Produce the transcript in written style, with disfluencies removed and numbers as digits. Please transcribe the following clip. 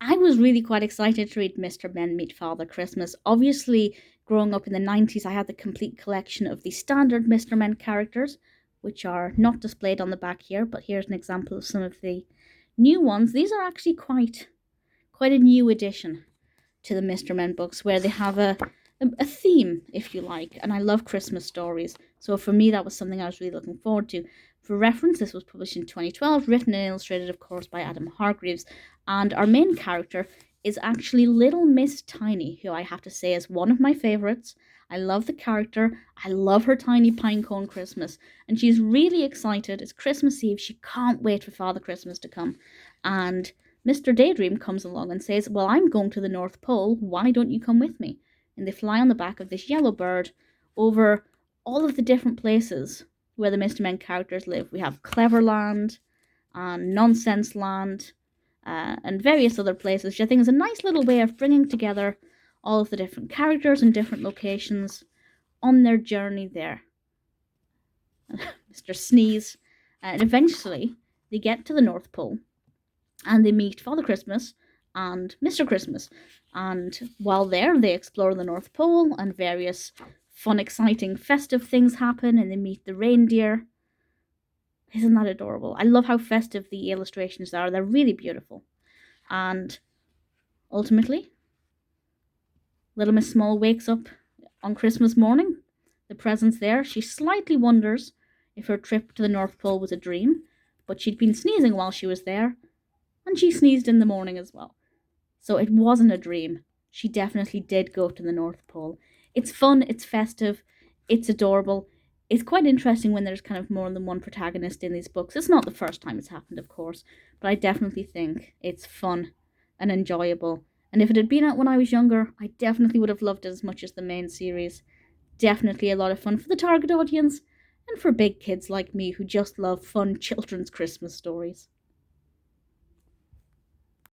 I was really quite excited to read Mr. Men Meet Father Christmas. Obviously, growing up in the 90s, I had the complete collection of the standard Mr. Men characters, which are not displayed on the back here, but here's an example of some of the new ones. These are actually quite a new addition to the Mr. Men books, where they have a theme, if you like, and I love Christmas stories. So for me, that was something I was really looking forward to. For reference, this was published in 2012, written and illustrated, of course, by Adam Hargreaves, and our main character is actually Little Miss Tiny, who I have to say is one of my favourites. I love the character. I love her tiny pinecone Christmas, and she's really excited. It's Christmas Eve. She can't wait for Father Christmas to come, and Mr. Daydream comes along and says, "Well, I'm going to the North Pole. Why don't you come with me?" And they fly on the back of this yellow bird over all of the different places where the Mr. Men characters live. We have Cleverland and Nonsense Land and various other places, which I think is a nice little way of bringing together all of the different characters and different locations on their journey there. Mr. Sneeze. And eventually they get to the North Pole and they meet Father Christmas and Mr. Christmas. And while there, they explore the North Pole and various fun, exciting, festive things happen, and they meet the reindeer. Isn't that adorable? I love how festive the illustrations are. They're really beautiful. And ultimately, little Miss Small wakes up on Christmas morning. The present's there. She slightly wonders if her trip to the North Pole was a dream, but she'd been sneezing while she was there, and she sneezed in the morning as well. So it wasn't a dream. She definitely did go to the North Pole. It's fun, it's festive, it's adorable. It's quite interesting when there's kind of more than one protagonist in these books. It's not the first time it's happened, of course, but I definitely think it's fun and enjoyable. And if it had been out when I was younger, I definitely would have loved it as much as the main series. Definitely a lot of fun for the target audience and for big kids like me who just love fun children's Christmas stories.